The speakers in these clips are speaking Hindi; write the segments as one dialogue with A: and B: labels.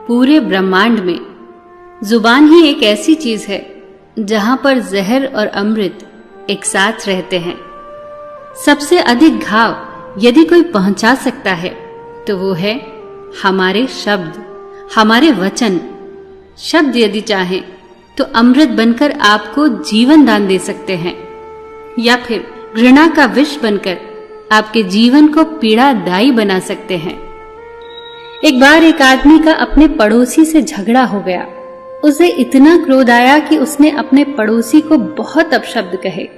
A: पूरे ब्रह्मांड में जुबान ही एक ऐसी चीज है जहां पर जहर और अमृत एक साथ रहते हैं। सबसे अधिक घाव यदि कोई पहुंचा सकता है तो वो है हमारे शब्द, हमारे वचन। शब्द यदि चाहें तो अमृत बनकर आपको जीवन दान दे सकते हैं, या फिर घृणा का विष बनकर आपके जीवन को पीड़ादायी बना सकते हैं। एक बार एक आदमी का अपने पड़ोसी से झगड़ा हो गया। उसे इतना क्रोध आया कि उसने अपने पड़ोसी को बहुत अपशब्द कहे।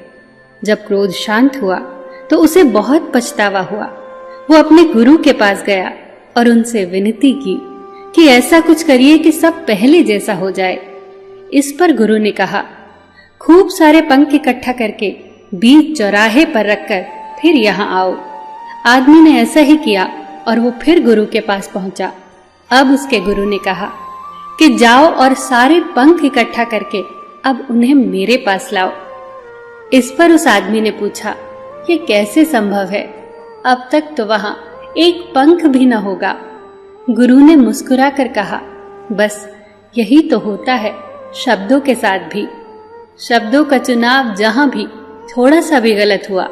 A: जब क्रोध शांत हुआ तो उसे बहुत पछतावा हुआ। वो अपने गुरु के पास गया और उनसे विनती की कि ऐसा कुछ करिए कि सब पहले जैसा हो जाए। इस पर गुरु ने कहा, खूब सारे पंख इकट्ठा करके बीच चौराहे पर रखकर फिर यहाँ आओ। आदमी ने ऐसा ही किया और वो फिर गुरु के पास पहुंचा। अब उसके गुरु ने कहा कि जाओ और सारे पंख इकट्ठा करके अब उन्हें मेरे पास लाओ। इस पर उस आदमी ने पूछा, ये कैसे संभव है? अब तक तो वहां एक पंख भी न होगा। गुरु ने मुस्कुरा कर कहा, बस यही तो होता है शब्दों के साथ भी। शब्दों का चुनाव जहां भी थोड़ा सा भी गलत हुआ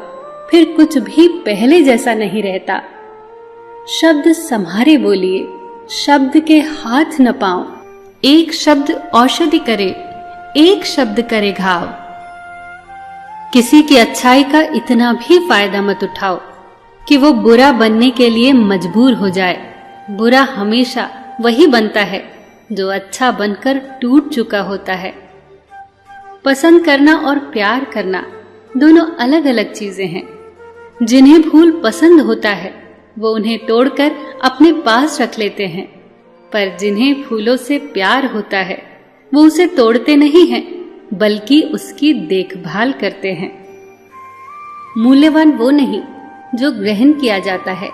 A: फिर कुछ भी पहले जैसा नहीं रहता। शब्द संभारे बोलिए, शब्द के हाथ न पाओ। एक शब्द औषधि करे, एक शब्द करे घाव। किसी की अच्छाई का इतना भी फायदा मत उठाओ कि वो बुरा बनने के लिए मजबूर हो जाए। बुरा हमेशा वही बनता है जो अच्छा बनकर टूट चुका होता है। पसंद करना और प्यार करना दोनों अलग अलग चीजें हैं। जिन्हें फूल पसंद होता है वो उन्हें तोड़कर अपने पास रख लेते हैं, पर जिन्हें फूलों से प्यार होता है वो उसे तोड़ते नहीं हैं बल्कि उसकी देखभाल करते हैं। मूल्यवान वो नहीं जो ग्रहण किया जाता है,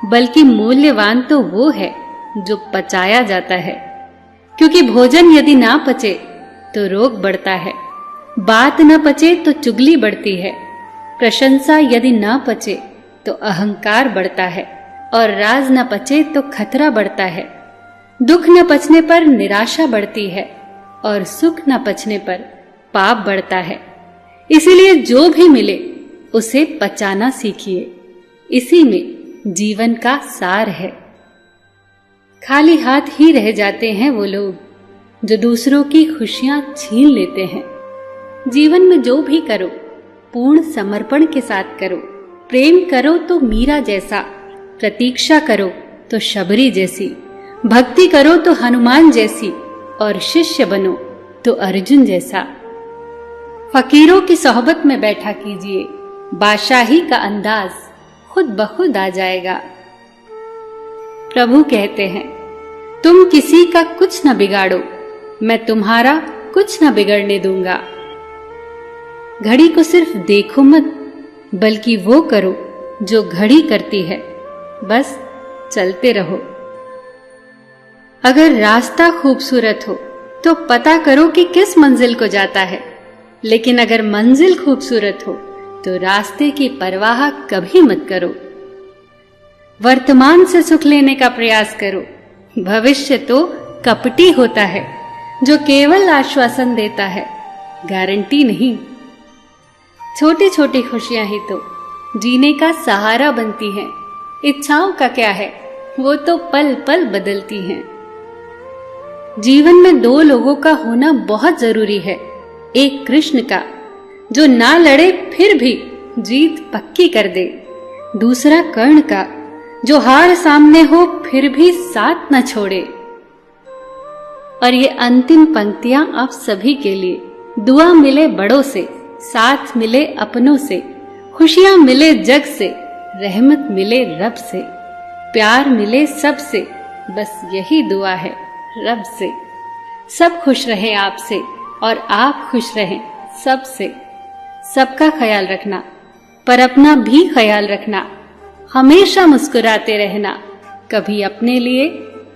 A: बल्कि मूल्यवान तो वो है जो पचाया जाता है। क्योंकि भोजन यदि ना पचे तो रोग बढ़ता है, बात न पचे तो चुगली बढ़ती है, प्रशंसा यदि ना पचे तो अहंकार बढ़ता है, और राज न पचे तो खतरा बढ़ता है। दुख न पचने पर निराशा बढ़ती है, और सुख न पचने पर पाप बढ़ता है। इसीलिए जो भी मिले उसे पचाना सीखिए। इसी में जीवन का सार है। खाली हाथ ही रह जाते हैं वो लोग जो दूसरों की खुशियां छीन लेते हैं। जीवन में जो भी करो पूर्ण समर्पण के साथ करो। प्रेम करो तो मीरा जैसा, प्रतीक्षा करो तो शबरी जैसी, भक्ति करो तो हनुमान जैसी, और शिष्य बनो तो अर्जुन जैसा। फकीरों की सोहबत में बैठा कीजिए, बादशाही का अंदाज खुद ब खुद आ जाएगा। प्रभु कहते हैं, तुम किसी का कुछ न बिगाड़ो, मैं तुम्हारा कुछ न बिगड़ने दूंगा। घड़ी को सिर्फ देखो मत, बल्कि वो करो जो घड़ी करती है। बस चलते रहो। अगर रास्ता खूबसूरत हो तो पता करो कि किस मंजिल को जाता है, लेकिन अगर मंजिल खूबसूरत हो तो रास्ते की परवाह कभी मत करो। वर्तमान से सुख लेने का प्रयास करो। भविष्य तो कपटी होता है जो केवल आश्वासन देता है, गारंटी नहीं। छोटी छोटी खुशियां ही तो जीने का सहारा बनती हैं। इच्छाओं का क्या है, वो तो पल पल बदलती हैं। जीवन में दो लोगों का होना बहुत जरूरी है। एक कृष्ण का जो ना लड़े फिर भी जीत पक्की कर दे, दूसरा कर्ण का जो हार सामने हो फिर भी साथ न छोड़े। और ये अंतिम पंक्तियां आप सभी के लिए। दुआ मिले बड़ों से, साथ मिले अपनों से, खुशियां मिले जग से, रहमत मिले रब से, प्यार मिले सबसे, बस यही दुआ है रब से। सब खुश रहे आपसे और आप खुश रहें सबसे। सबका ख्याल रखना पर अपना भी ख्याल रखना। हमेशा मुस्कुराते रहना, कभी अपने लिए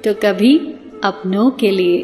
A: तो कभी अपनों के लिए।